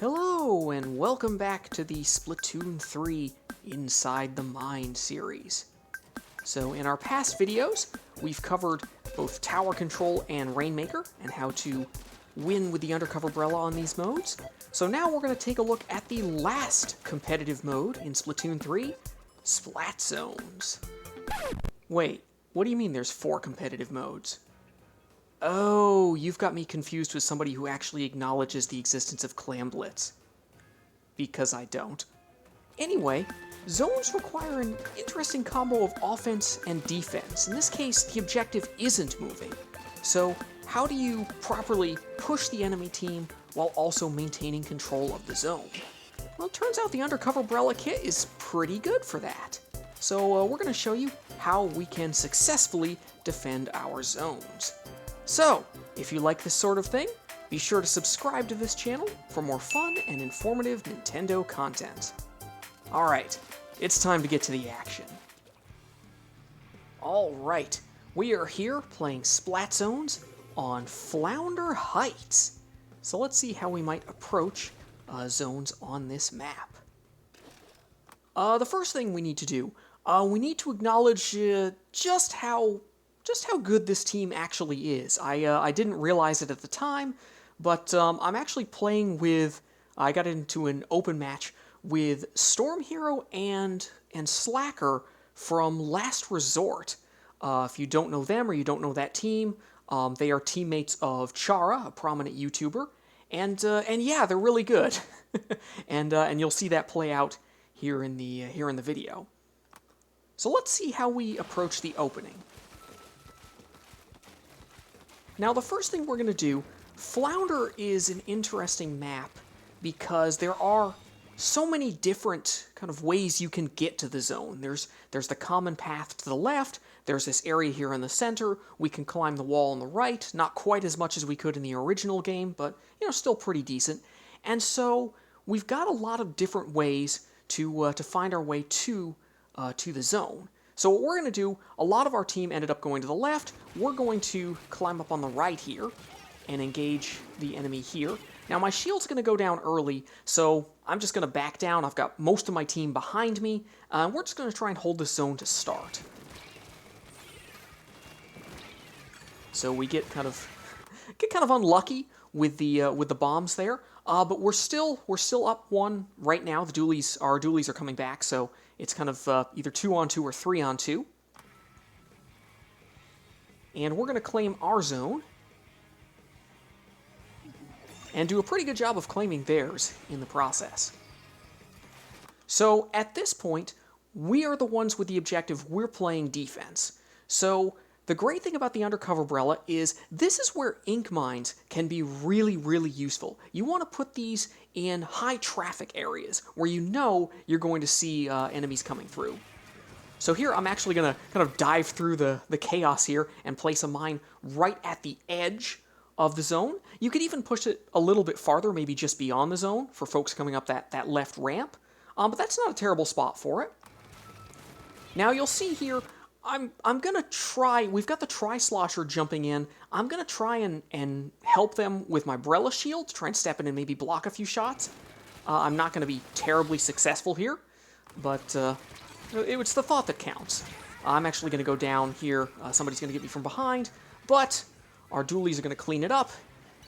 Hello, and welcome back to the Splatoon 3 Inside the Mine series. So in our past videos, we've covered both Tower Control and Rainmaker, and how to win with the Undercover Brella on these modes. So now we're going to take a look at the last competitive mode in Splatoon 3, Splat Zones. Wait, what do you mean there's 4 competitive modes? Oh, you've got me confused with somebody who actually acknowledges the existence of Clam Blitz. Because I don't. Anyway, zones require an interesting combo of offense and defense. In this case, the objective isn't moving. So, how do you properly push the enemy team while also maintaining control of the zone? Well, it turns out the Undercover Brella kit is pretty good for that. So, we're going to show you how we can successfully defend our zones. So, if you like this sort of thing, be sure to subscribe to this channel for more fun and informative Nintendo content. Alright, it's time to get to the action. Alright, we are here playing Splat Zones on Flounder Heights. So let's see how we might approach zones on this map. The first thing we need to do, we need to acknowledge just how good this team actually is. I didn't realize it at the time, but I'm actually playing with, I got into an open match with Storm Hero and Slacker from Last Resort. If you don't know them or you don't know that team, they are teammates of Chara, a prominent YouTuber, and yeah, they're really good. and you'll see that play out here in the video. So let's see how we approach the opening. Now, the first thing we're going to do, Flounder is an interesting map because there are so many different kind of ways you can get to the zone. There's the common path to the left, there's this area here in the center, we can climb the wall on the right, not quite as much as we could in the original game, but, you know, still pretty decent. And so, we've got a lot of different ways to find our way to the zone. So what we're going to do, a lot of our team ended up going to the left. We're going to climb up on the right here and engage the enemy here. Now my shield's going to go down early, so I'm just going to back down. I've got most of my team behind me. We're just going to try and hold this zone to start. So we get kind of unlucky with the bombs there, but we're still up 1 right now. Our dualies are coming back, so it's kind of either 2-on-2 or 3-on-2. And we're going to claim our zone. And do a pretty good job of claiming theirs in the process. So at this point, we are the ones with the objective. We're playing defense. So the great thing about the Undercover Brella is this is where ink mines can be really, really useful. You want to put these in high traffic areas where you know you're going to see enemies coming through. So here I'm actually going to kind of dive through the chaos here and place a mine right at the edge of the zone. You could even push it a little bit farther, maybe just beyond the zone for folks coming up that left ramp. But that's not a terrible spot for it. Now you'll see here, I'm going to try, we've got the Tri-Slosher jumping in, I'm going to try and help them with my Brella shield, to try and step in and maybe block a few shots. I'm not going to be terribly successful here, but it's the thought that counts. I'm actually going to go down here, somebody's going to get me from behind, but our dualies are going to clean it up,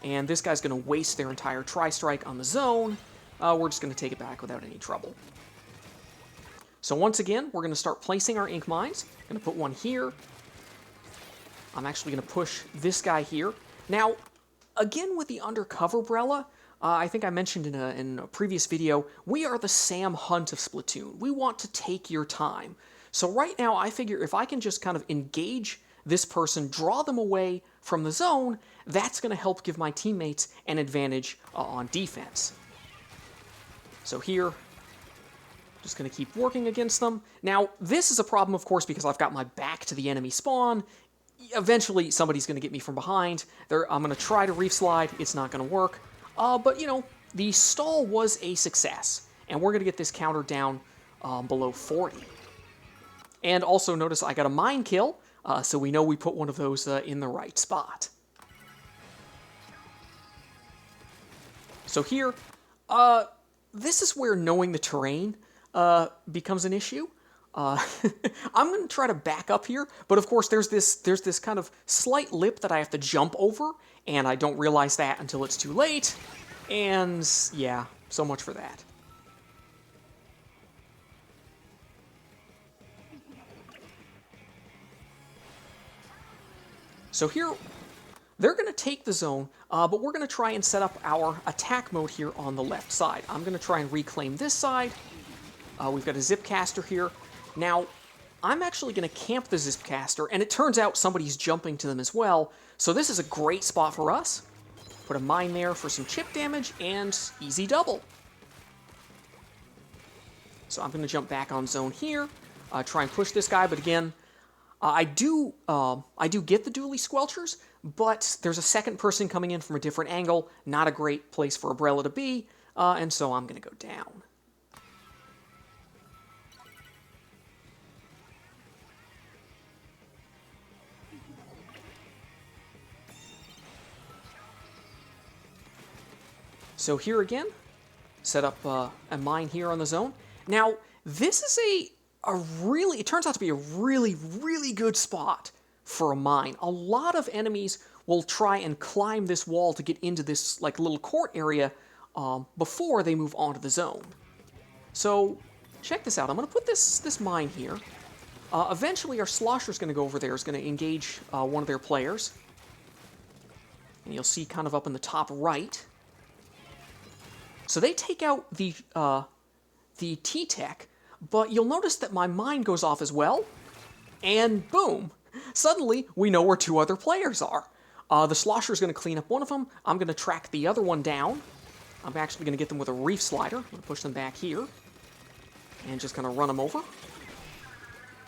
and this guy's going to waste their entire Tri-Strike on the zone. We're just going to take it back without any trouble. So once again, we're going to start placing our ink mines. Going to put one here. I'm actually going to push this guy here. Now, again with the Undercover Brella, I think I mentioned in a previous video, we are the Sam Hunt of Splatoon. We want to take your time. So right now, I figure if I can just kind of engage this person, draw them away from the zone, that's going to help give my teammates an advantage on defense. So here, just going to keep working against them. Now, this is a problem, of course, because I've got my back to the enemy spawn. Eventually, somebody's going to get me from behind. I'm going to try to reef slide. It's not going to work. But, you know, the stall was a success. And we're going to get this counter down below 40. And also, notice I got a mine kill, so we know we put one of those in the right spot. So here, This is where knowing the terrain becomes an issue. I'm going to try to back up here, but of course there's this kind of slight lip that I have to jump over, and I don't realize that until it's too late, and yeah, so much for that. So here, they're going to take the zone, but we're going to try and set up our attack mode here on the left side. I'm going to try and reclaim this side. We've got a Zipcaster here. Now, I'm actually going to camp the Zipcaster, and it turns out somebody's jumping to them as well, so this is a great spot for us. Put a mine there for some chip damage, and easy double. So I'm going to jump back on zone here, try and push this guy, but again, I do get the dually squelchers, but there's a second person coming in from a different angle, not a great place for a Brella to be, and so I'm going to go down. So here again, set up a mine here on the zone. Now, this is it turns out to be a really, really good spot for a mine. A lot of enemies will try and climb this wall to get into this like little court area before they move on to the zone. So check this out. I'm going to put this mine here. Eventually, our slosher's going to go over there. Is going to engage one of their players, and you'll see kind of up in the top right. So they take out the T-Tech, but you'll notice that my mine goes off as well, and boom! Suddenly, we know where two other players are. The slosher's going to clean up one of them. I'm going to track the other one down. I'm actually going to get them with a reef slider. I'm going to push them back here, and just kind of run them over.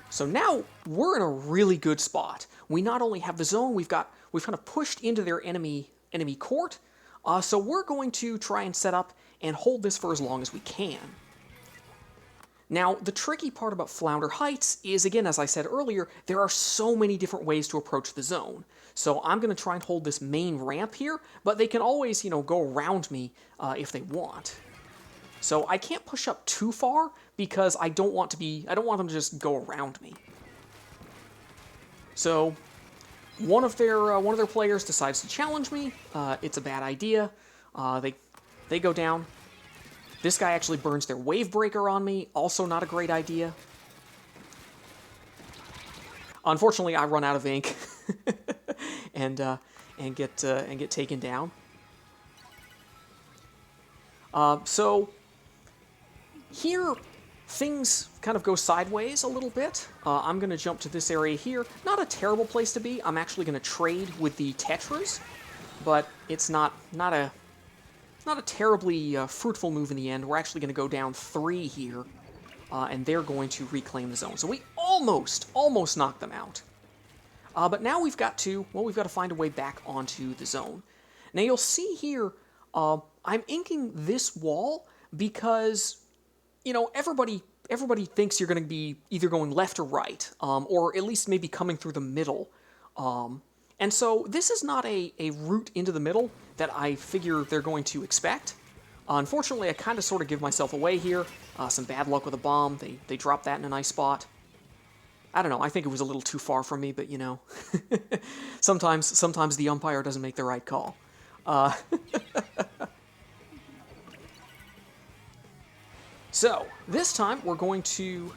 So now, we're in a really good spot. We not only have the zone, we've kind of pushed into their enemy court, so we're going to try and set up and hold this for as long as we can. Now, the tricky part about Flounder Heights is, again, as I said earlier, there are so many different ways to approach the zone. So I'm going to try and hold this main ramp here, but they can always, go around me if they want. So I can't push up too far because I don't want them to just go around me. So one of their players decides to challenge me. It's a bad idea. They go down. This guy actually burns their wave breaker on me. Also not a great idea. Unfortunately, I run out of ink and get taken down. So here things kind of go sideways a little bit. I'm going to jump to this area here. Not a terrible place to be. I'm actually going to trade with the Tetras, but it's not a terribly fruitful move in the end. We're actually going to go down 3 here, and they're going to reclaim the zone. So we almost knocked them out. But now we've got to find a way back onto the zone. Now you'll see here, I'm inking this wall because, everybody thinks you're going to be either going left or right, or at least maybe coming through the middle. And so this is not a route into the middle that I figure they're going to expect. Unfortunately, I kind of sort of give myself away here. Some bad luck with a bomb. They dropped that in a nice spot. I don't know. I think it was a little too far from me, but sometimes the umpire doesn't make the right call. So this time we're going to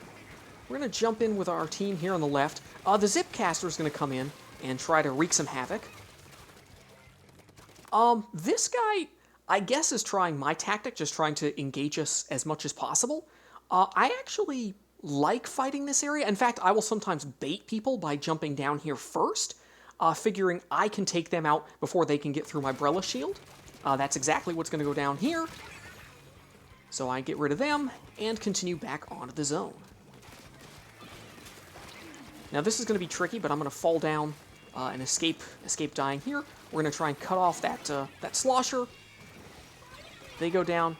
jump in with our team here on the left. The Zipcaster is going to come in and try to wreak some havoc. This guy, I guess, is trying my tactic, just trying to engage us as much as possible. I actually like fighting this area. In fact, I will sometimes bait people by jumping down here first, figuring I can take them out before they can get through my Brella shield. That's exactly what's going to go down here. So I get rid of them and continue back onto the zone. Now this is going to be tricky, but I'm going to fall down and escape dying here. We're going to try and cut off that slosher. They go down.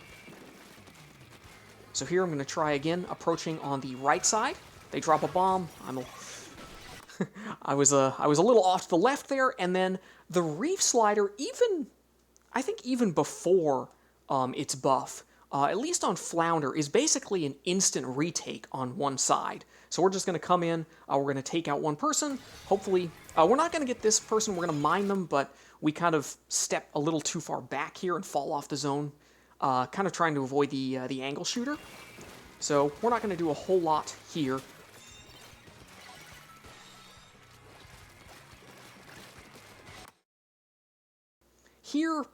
So here I'm going to try again, approaching on the right side. They drop a bomb. I was a little off to the left there, and then the reef slider, even before its buff, at least on Flounder, is basically an instant retake on one side. So we're just going to come in, we're going to take out one person, hopefully, we're not going to get this person, we're going to mine them, but we kind of step a little too far back here and fall off the zone, kind of trying to avoid the angle shooter. So we're not going to do a whole lot here. Here,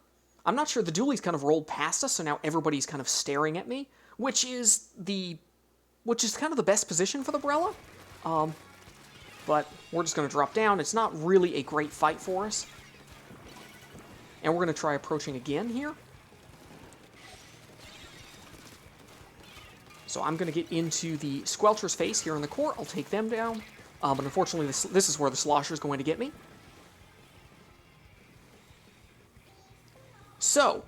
I'm not sure, the dualies kind of rolled past us, so now everybody's kind of staring at me, which is kind of the best position for the Brella. But we're just going to drop down. It's not really a great fight for us. And we're going to try approaching again here. So I'm going to get into the Squelcher's face here in the court. I'll take them down. But unfortunately, this is where the Slosher is going to get me. So,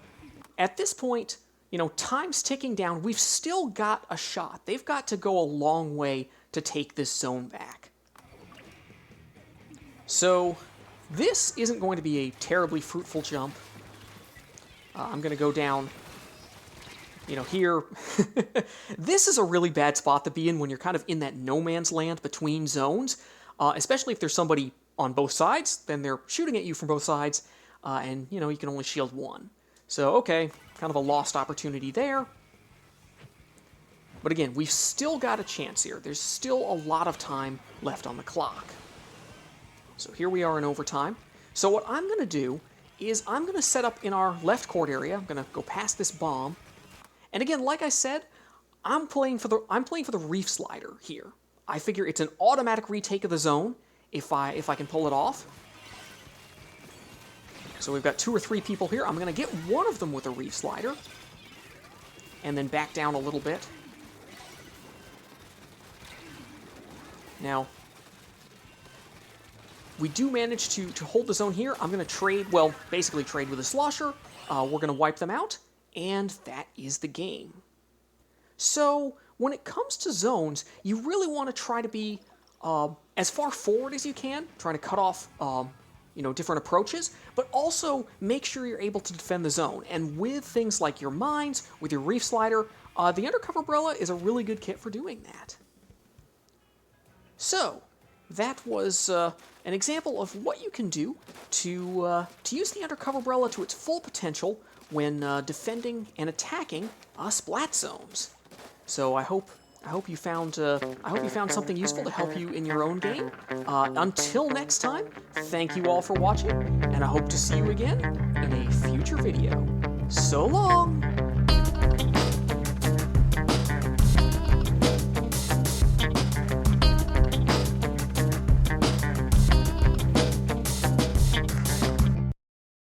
at this point, you know, time's ticking down. We've still got a shot. They've got to go a long way to take this zone back. So, this isn't going to be a terribly fruitful jump. I'm going to go down, you know, here. This is a really bad spot to be in when you're kind of in that no man's land between zones, especially if there's somebody on both sides, then they're shooting at you from both sides. And, you know, you can only shield one. So, okay, kind of a lost opportunity there. But again, we've still got a chance here. There's still a lot of time left on the clock. So here we are in overtime. So what I'm going to do is I'm going to set up in our left court area. I'm going to go past this bomb. And again, like I said, I'm playing for the reef slider here. I figure it's an automatic retake of the zone if I can pull it off. So we've got 2 or 3 people here. I'm going to get one of them with a reef slider. And then back down a little bit. Now, we do manage to hold the zone here. I'm going to trade, well, basically trade with a Slosher. We're going to wipe them out. And that is the game. So, when it comes to zones, you really want to try to be as far forward as you can, trying to cut off you know, different approaches, but also make sure you're able to defend the zone. And with things like your mines, with your reef slider, the Undercover Brella is a really good kit for doing that. So, that was an example of what you can do to use the Undercover Brella to its full potential when defending and attacking Splat Zones. So I hope you found something useful to help you in your own game. Until next time, thank you all for watching, and I hope to see you again in a future video. So long!